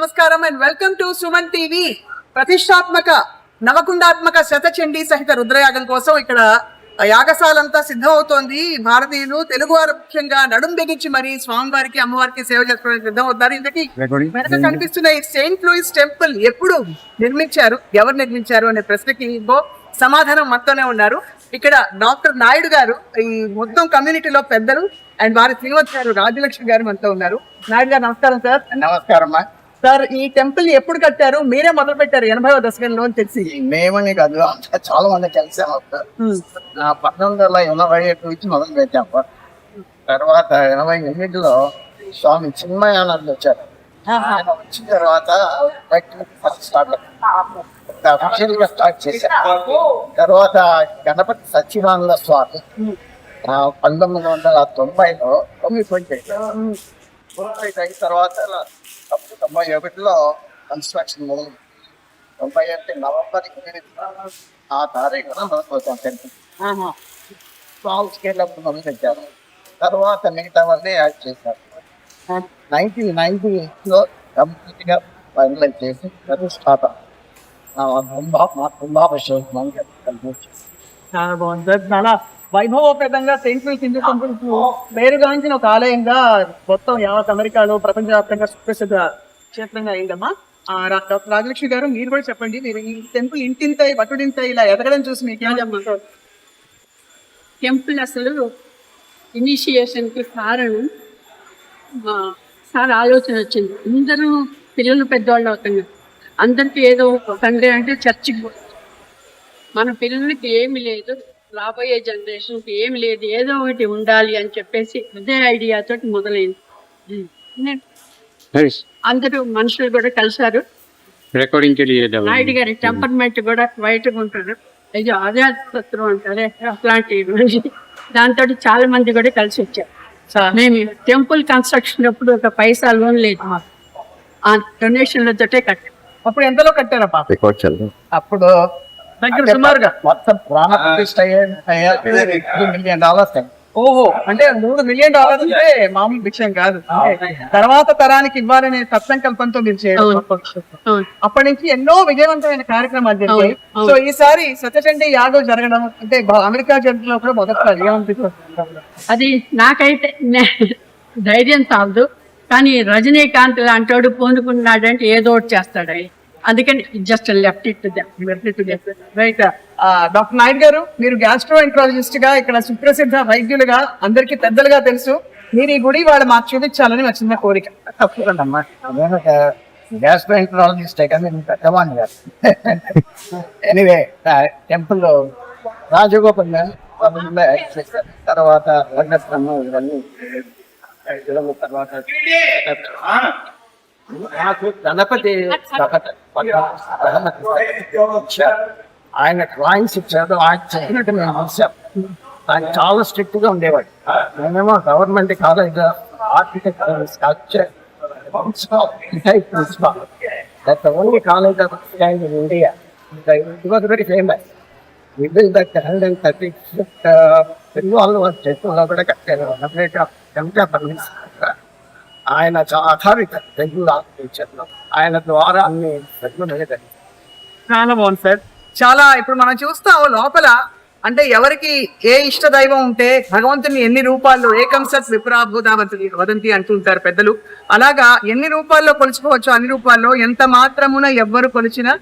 నమస్కారం and welcome to Suman TV. ప్రతిష్టాత్మక నవకుండాత్మక శతచండీ సహిత రుద్రయాగం కోసం ఇక్కడ యాగశాలంతా సిద్ధమవుతోంది. భారతీయులు తెలుగువారు ముఖ్యంగా నడుం బిగించి మరి స్వామివారికి అమ్మవారికి సేవ చేసుకోవడానికి సిద్ధం అవుతారు. ఇంతకీ వెనక కనిపిస్తున్న ఈ సెయింట్ లూయిస్ టెంపుల్ ఎప్పుడు నిర్మించారు, ఎవరు నిర్మించారు అనే ప్రశ్నకి సమాధానం మనతోనే ఉన్నారు. ఇక్కడ డాక్టర్ నాయుడు గారు ఈ మొత్తం కమ్యూనిటీలో పెద్దలు అండ్ వారి శ్రీమతి గారు రాజలక్ష్మి గారు మనతో ఉన్నారు. నాయుడు గారు నమస్కారం సార్. నమస్కారం సార్, ఈ టెంపుల్ ఎప్పుడు కట్టారు? మీరే మొదలు పెట్టారు 80వ దశకంలో అని తెలిసి. మేమని కాదు, చాలా మంది కలిసాము. 1981 నుంచి మొదలు పెట్టాము. తర్వాత 88లో స్వామి చిన్మయానంద్ వచ్చారు. ఆయన వచ్చిన తర్వాత స్టార్ట్ చేశారు. తర్వాత గణపతి సచ్చిదానంద స్వామి 1990లో అయిన తర్వాత 91లో కన్స్ట్రక్షన్ మొదలు. 91 నవంబర్ 8 ఆ తారీఖున మనకు టెంపుల్ స్మాల్ స్కేల్ మొదలు పెట్టారు. తర్వాత మిగతావన్నీ యాడ్ చేశారు. 1998లో కంప్లీట్ గా ఫైనలైజ్ చేసి ప్రతిష్టాపన కుంభాభిషేకం. చాలా బాగుంది సార్. చాలా వైభవోపేతంగా సెయింట్ లూయిస్ హిందూ టెంపుల్ పేరుగాంచిన ఒక ఆలయంగా మొత్తం యావత్ అమెరికాలో ప్రపంచవ్యాప్తంగా సుప్రసిద్ధ క్షేత్రంగా అయిందమ్మా. డాక్టర్ రాజలక్ష్మి గారు, మీరు కూడా చెప్పండి, మీరు ఈ టెంపుల్ ఇంటింత బట్టుడింత ఇలా ఎదగడం చూసి మీకు ఏమన్నా? టెంపుల్ అసలు ఇనిషియేషన్కి కారణం సార్ ఆలోచన వచ్చింది. అందరూ పిల్లలు పెద్దవాళ్ళు అవుతున్నారు. అందరికీ ఏదో సండే అంటే చర్చికి పోతుంది. మన పిల్లలకి ఏమి లేదు, రాబోయే జనరేషన్కి ఏమి లేదు, ఏదో ఒకటి ఉండాలి అని చెప్పేసి అదే ఐడియాతో మొదలైంది. అందరూ మనుషులు కూడా కలిసారు. నాయుడు గారి టెంపర్మెంట్ కూడా వైట్గా ఉంటారు, అయ్యో ఆధ్యాత్మికత్వం అంటారే అట్లాంటి దాంతో చాలా మంది కూడా కలిసి వచ్చారు. మేము టెంపుల్ కన్స్ట్రక్షన్ అప్పుడు ఒక పైసా లోన్ లేదు, ఆ డొనేషన్లతోటే కట్టాం. అప్పుడు ఎంతలో కట్టారా పాప? అప్పుడు దగ్గర సుమారుగా మొత్తం ప్రాణ ప్రతిష్ట $3 మిలియన్. ఓహో, అంటే $3 మిలియన్ అంటే మామూలు విషయం కాదు. తర్వాత తరానికి ఇవ్వాలనే సత్సంకల్పంతో మీరు చేయడం. అప్పటి నుంచి ఎన్నో విజయవంతమైన కార్యక్రమాలు జరిగాయి. సో ఈసారి సత్యచండీ యాగం జరగడం అంటే అమెరికా జరుగులో కూడా మొదటిసారి ఏమనిపిస్తుంది? అది నాకైతే ధైర్యం చాలదు, కానీ రజనీకాంత్ లాంటోడు పొందుకున్నాడంటే ఏదో ఒకటి చేస్తాడు. అందుకని just left it right. Doctor Naidu గారు, మీరు గ్యాస్ట్రోఎంట్రాలజిస్ట్ గా ఇక్కడ సుప్రసిద్ధ వైద్యులుగా అందరికీ పెద్దలుగా తెలుసు. మీరు ఈ గుడి వాళ్ళు మాకు చూపించాలని మా చిన్న కోరిక. తప్పకుండా గ్యాస్ట్రోఎంట్రాలజిస్ట్ కానీ పెద్దవాణి గారు. ఎనీవే, టెంపుల్ రాజగోపాల్ తర్వాత రంగస్వామి ఇవన్నీ తర్వాత నాకు గణపతి ఆయన డ్రాయింగ్స్ ఇచ్చారు. ఆయన చెప్పినట్టు మేము చూసాం. ఆయన చాలా స్ట్రిక్ట్ గా ఉండేవాడు. మేమేమో government college architecture sculpture only college of in India. It was very famous. We built that 135th Telugu వాళ్ళు టెంపుల్లో కూడా కట్టారు. ఆయన అథారిటీ తెలుగు ఆర్కిటెక్చర్లో ఆయన ద్వారా అన్ని చాలా బాగుంది సార్. చాలా ఇప్పుడు మనం చూస్తాం లోపల, అంటే ఎవరికి ఏ ఇష్ట దైవం ఉంటే భగవంతుని ఎన్ని రూపాల్లో ఏకం సత్ విప్రాభూతావతి వదంతి అంటుంటారు పెద్దలు. అలాగా ఎన్ని రూపాల్లో కొలుచుకోవచ్చు, అన్ని రూపాల్లో ఎంత మాత్రమున ఎవ్వరు కొలిచినా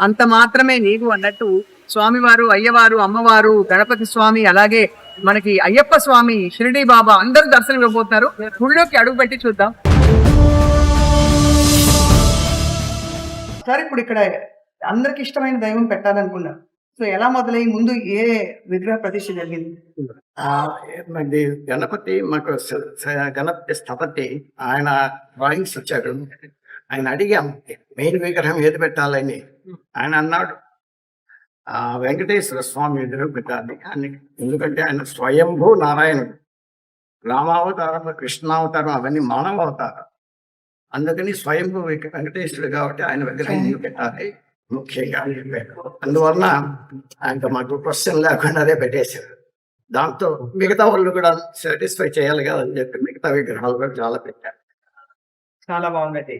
అంత మాత్రమే నీవు అన్నట్టు స్వామివారు, అయ్యవారు, అమ్మవారు, గణపతి స్వామి, అలాగే మనకి అయ్యప్ప స్వామి, షిరిడి బాబా అందరూ దర్శనం ఇవ్వబోతున్నారు. గుళ్ళోకి అడుగు పెట్టి చూద్దాం సార్. ఇప్పుడు ఇక్కడ అందరికి ఇష్టమైన దైవం పెట్టాలనుకున్నారు. సో ఎలా మొదలయ్యి ముందు ఏ విగ్రహ ప్రతిష్ఠ జరిగింది? గణపతి మాకు గణపతి స్థపతి ఆయన డ్రాయింగ్స్ ఇచ్చారు. ఆయన అడిగాం మెయిన్ విగ్రహం ఏది పెట్టాలని. ఆయన అన్నాడు వెంకటేశ్వర స్వామి విగ్రహం పెట్టాలి అని. ఎందుకంటే ఆయన స్వయంభూ నారాయణుడు, రామావతారం, కృష్ణావతారం అవన్నీ మానవ అవతారం. అందుకని స్వయంభూ వెంకటేశ్వరుడు కాబట్టి ఆయన విగ్రహం పెట్టాలి ముఖ్యంగా. అందువలన ఆయన మాకు క్వశ్చన్ లేకుండా అదే పెట్టేశారు. దాంతో మిగతా వాళ్ళు కూడా సాటిస్ఫై చేయాలి కదా అని చెప్పి మిగతా విగ్రహాలు కూడా చాలా పెట్టారు. చాలా బాగుందండి.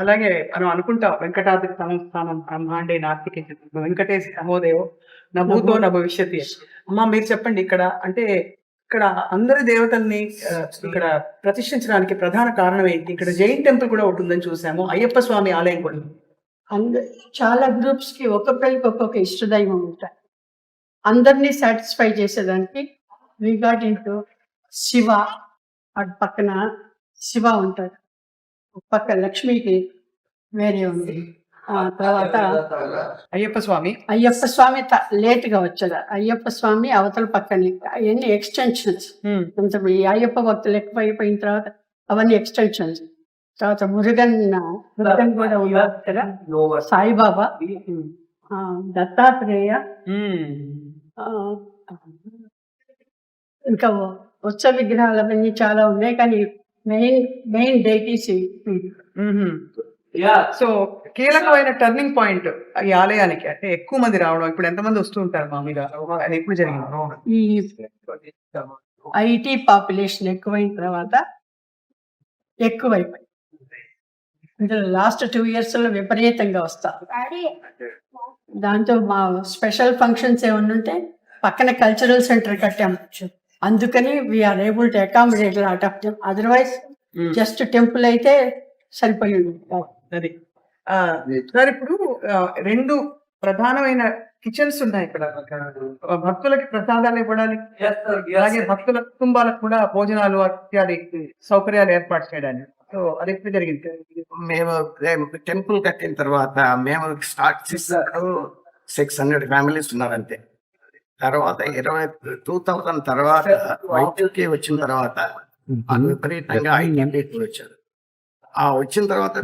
అలాగే మనం అనుకుంటాం వెంకటాద్రి సంస్థానం బ్రహ్మాండే నాస్తికే వెంకటేశ నమోదేవో నభూతో నా భవిష్యతి. అమ్మా మీరు చెప్పండి, ఇక్కడ అంటే ఇక్కడ అందరి దేవతల్ని ఇక్కడ ప్రతిష్ఠించడానికి ప్రధాన కారణం ఏంటి? ఇక్కడ జైన్ టెంపుల్ కూడా ఉంటుందని చూసాము, అయ్యప్ప స్వామి ఆలయం కూడా ఉంది. చాలా గ్రూప్స్ కి ఒక్కొక్కరికి ఒక్కొక్క ఇష్టదైవం ఉంటాయి. అందరినీ సాటిస్ఫై చేసేదానికి వి గాట్ ఇంటూ శివ. అటు పక్కన శివ ఉంటాడు, ఒక పక్క లక్ష్మికి వేరే ఉంది. ఆ తర్వాత అయ్యప్ప స్వామి లేట్గా వచ్చాడు. అయ్యప్ప స్వామి అవతల పక్కనే అవన్నీ ఎక్స్టెన్షన్స్. కొంచెం ఈ అయ్యప్ప భక్తులు ఎక్కువైపోయిన తర్వాత అవన్నీ ఎక్స్టెన్షన్స్. తర్వాత మురుగన్ కూడా ఉన్నారు ఇక్కడ, సాయిబాబా, దత్తాత్రేయ, ఇంకా ఉత్సవ విగ్రహాలు అవన్నీ చాలా ఉన్నాయి. కానీ మెయిన్ డైటీస్. సో కీలకమైన టర్నింగ్ పాయింట్ ఈ ఆలయానికి, అంటే ఎక్కువ మంది రావడం. ఇప్పుడు ఎంతమంది వస్తూ ఉంటారు మామూలుగా? అది ఎప్పుడు జరిగింది? ఈ ఐటీ పాపులేషన్ ఎక్కువైన తర్వాత ఎక్కువైపోయి లాస్ట్ 2 years లో విపరీతంగా వస్తారు. దాంతో మా స్పెషల్ ఫంక్షన్స్ ఏమన్నా ఉంటే పక్కన కల్చరల్ సెంటర్ కట్టాము. అందుకని we're able to accommodate lot of them. Otherwise just temple అయితే సరిపోయింది. అది సార్, ఇప్పుడు 2 ప్రధానమైన కిచెన్స్ ఉన్నాయి ఇక్కడ. భక్తులకి ప్రసాదాలు ఇవ్వడానికి, అలాగే భక్తుల కుటుంబాలకు కూడా భోజనాలు ఇత్యాది సౌకర్యాలు ఏర్పాటు చేయడానికి. సో అది ఎప్పుడు జరిగింది? మేము టెంపుల్ కట్టిన తర్వాత మేము స్టార్ట్ చేసినప్పుడు 600 ఫ్యామిలీస్ ఉన్నారంతే. తర్వాత 2000 తర్వాత వైద్యుకి వచ్చిన తర్వాత విపరీతంగా 500 వచ్చారు. ఆ వచ్చిన తర్వాత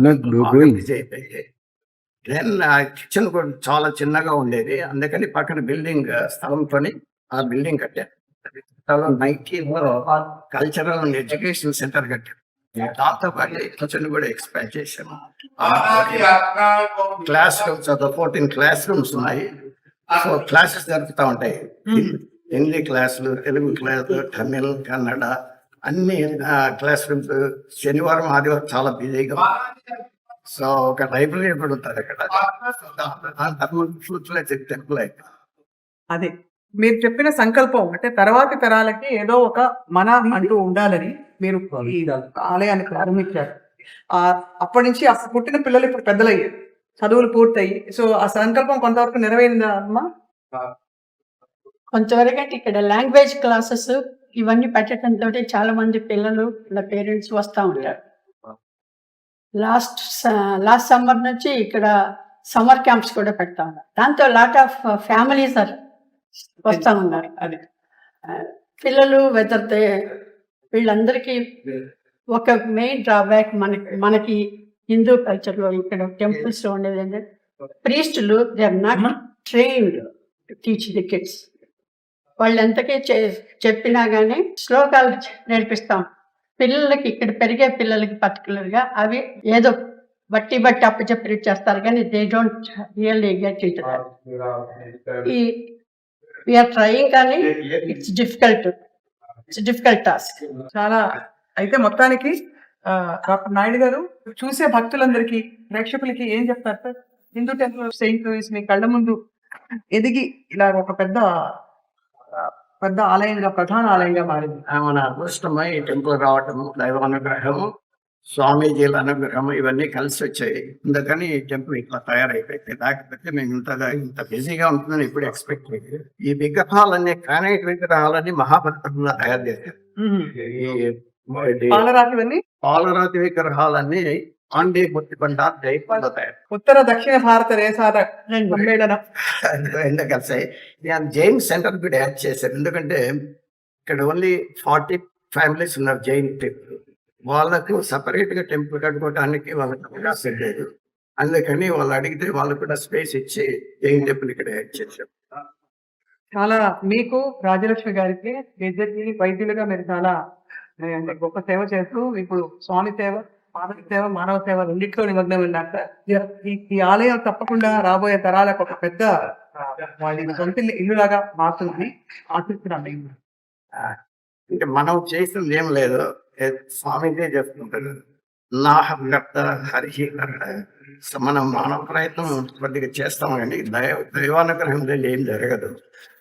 దెన్ కిచెన్ కూడా చాలా చిన్నగా ఉండేది. అందుకని పక్కన బిల్డింగ్ స్థలంతో ఆ బిల్డింగ్ కట్టారు. 1990లో కల్చరల్ అండ్ ఎడ్యుకేషన్ సెంటర్ కట్టారు. దాంతో పాటు కిచెన్ కూడా ఎక్స్పాండ్ చేశాము. క్లాస్ రూమ్స్ 14 క్లాస్ రూమ్స్ ఉన్నాయి. సో క్లాసెస్ జరుగుతూ ఉంటాయి. హిందీ క్లాసులు, తెలుగు క్లాసులు, తమిళ్, కన్నడ అన్ని క్లాస్ రూమ్స్. శనివారం ఆదివారం చాలా బిజీగా. సో ఒక లైబ్రరీ కూడా ఉంటుంది అక్కడ. టెంపుల్ అయితే అదే మీరు చెప్పిన సంకల్పం, అంటే తర్వాతి తరాలకి ఏదో ఒక మన అంటూ ఉండాలని మీరు ఈ ఆలయాన్ని ప్రారంభించారు. అప్పటి నుంచి అప్పుడు పుట్టిన పిల్లలు ఇప్పుడు పెద్దలయ్యారు, చదువులు పూర్తయి. సో ఆ సంకల్పం కొంతవరకు నెరవేరిందా అమ్మా? కొంతవరకు అంటే ఇక్కడ లాంగ్వేజ్ క్లాసెస్ ఇవన్నీ పెట్టడంతో చాలా మంది పిల్లలు వాళ్ళ పేరెంట్స్ వస్తూ ఉంటారు. లాస్ట్ సమ్మర్ నుంచి ఇక్కడ సమ్మర్ క్యాంప్స్ కూడా పెడతా ఉన్నారు. దాంతో లాట్ ఆఫ్ ఫ్యామిలీస్ వస్తూ ఉన్నారు. అది పిల్లలు వెదర్తే వీళ్ళందరికీ ఒక మెయిన్ డ్రాబ్యాక్ మనకి హిందూ కల్చర్లో ఇక్కడ టెంపుల్స్లో ఉండేది అంటే ప్రీస్టులు they are not trained to teach the kids. వాళ్ళు ఎంతకీ చెప్పినా కానీ శ్లోకాలు నేర్పిస్తాం పిల్లలకి. ఇక్కడ పెరిగే పిల్లలకి పర్టికులర్గా అవి ఏదో బట్టి అప్పచెప్పి చేస్తారు, కానీ they don't really get it. We're trying, కానీ ఇట్స్ డిఫికల్ట్ టాస్క్ చాలా. అయితే మొత్తానికి డాక్టర్ నాయుడు గారు చూసే భక్తులందరికీ, ప్రేక్షకులకి ఏం చెప్తారు sir? Hindu temple of Saint Louis మీ కళ్ళ ముందు ఎదిగి ఇలా ఒక పెద్ద ఆలయంగా, ప్రధాన ఆలయంగా మారింది. మన అదృష్టమై ఈ టెంపుల్ రావటము, దైవానుగ్రహము, స్వామీజీల అనుగ్రహము ఇవన్నీ కలిసి వచ్చాయి. అందుకని ఈ టెంపుల్ ఇట్లా తయారైపోయింది. లేకపోతే మేము ఇంత బిజీగా ఉంటుందని ఇప్పుడు ఎక్స్పెక్ట్ చేయలేదు. ఈ విగ్రహాలన్నీ, గ్రానైట్ విగ్రహాలన్నీ మహాభద్రంగా తయారు చేశారు. పాలరాతి విగ్రహాలన్నీ ఆండే ముత్తిబండ జైపండ తయారు. ఉత్తర దక్షిణ భారత దేశాల సమ్మేళనం రెండు కలిసాయి. జైన్ సెంటర్ కూడా యాడ్ చేశారు. ఎందుకంటే ఇక్కడ ఓన్లీ 40 ఫ్యామిలీస్ ఉన్నారు జైన్ టెంపుల్. వాళ్ళకు సపరేట్ గా టెంపుల్ కట్టుకోవడానికి వాళ్ళకి అవకాశం లేదు. అందుకని వాళ్ళు అడిగితే వాళ్ళు కూడా స్పేస్ ఇచ్చి జైన్ టెంపుల్ ఇక్కడ యాడ్ చేశారు. చాలా మీకు రాజలక్ష్మి గారికి ఇద్దరికి వైద్యులుగా మీరు చాలా గొప్ప సేవ చేస్తూ ఇప్పుడు స్వామి సేవ, మానవ సేవ, మానవ సేవ రెండింటిలో నిమగ్నం ఉన్నాక ఈ ఆలయం తప్పకుండా రాబోయే తరాలకు ఒక పెద్ద వాళ్ళ సొంత ఇల్లులాగా మారుతుంది ఆశిస్తున్నాను. అంటే మనం చేసింది ఏం లేదు, స్వామిజీ చెప్తుంటారు. నాహర్త హరి మనం మానవ ప్రయత్నం కొద్దిగా చేస్తాం కానీ దైవానుగ్రహం లేదు, ఏం జరగదు.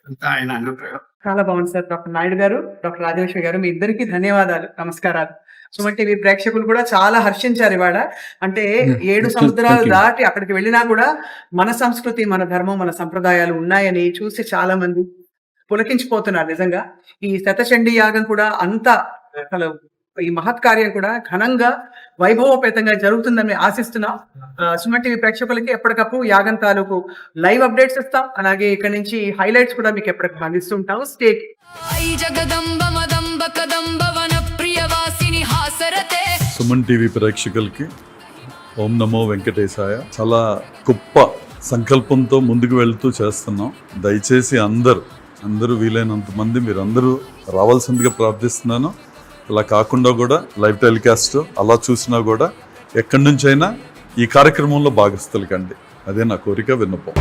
అంతా ఆయన అనుగ్రహం. చాలా బాగుంది సార్. డాక్టర్ నాయుడు గారు, డాక్టర్ రాజేశ్వరి గారు, మీ ఇద్దరికి ధన్యవాదాలు, నమస్కారాలు. సుమన్ టీవీ ప్రేక్షకులు కూడా చాలా హర్షించారు ఇవాళ. అంటే 7 సముద్రాలు దాటి అక్కడికి వెళ్ళినా కూడా మన సంస్కృతి, మన ధర్మం, మన సంప్రదాయాలు ఉన్నాయని చూసి చాలా మంది పులకించిపోతున్నారు. నిజంగా ఈ శతచండీ యాగం కూడా అంత అసలు ఈ మహత్ కార్యం కూడా ఘనంగా వైభవోపేతంగా జరుగుతుందని ఆశిస్తున్నాం. సుమన్ టీవీ ప్రేక్షకులకి ఎప్పటికప్పుడు యాగం తాలూకు లైవ్ అప్డేట్స్ ఇస్తాం. అలాగే ఇక్కడ నుంచి హైలైట్స్ కూడా మీకు ఎప్పటికప్పుడు అందిస్తుంటాం. స్టేట్ సుమన్ టీవీ ప్రేక్షకులకి ఓం నమో వెంకటేశాయ. చాలా గొప్ప సంకల్పంతో ముందుకు వెళ్తూ చేస్తున్నాం. దయచేసి అందరూ వీలైనంత మంది మీరందరూ రావాల్సిందిగా ప్రార్థిస్తున్నాను. ఇలా కాకుండా కూడా లైవ్ టెలికాస్ట్ అలా చూసినా కూడా ఎక్కడి నుంచైనా ఈ కార్యక్రమంలో భాగస్థులు కండి. అదే నా కోరిక, విన్నపం.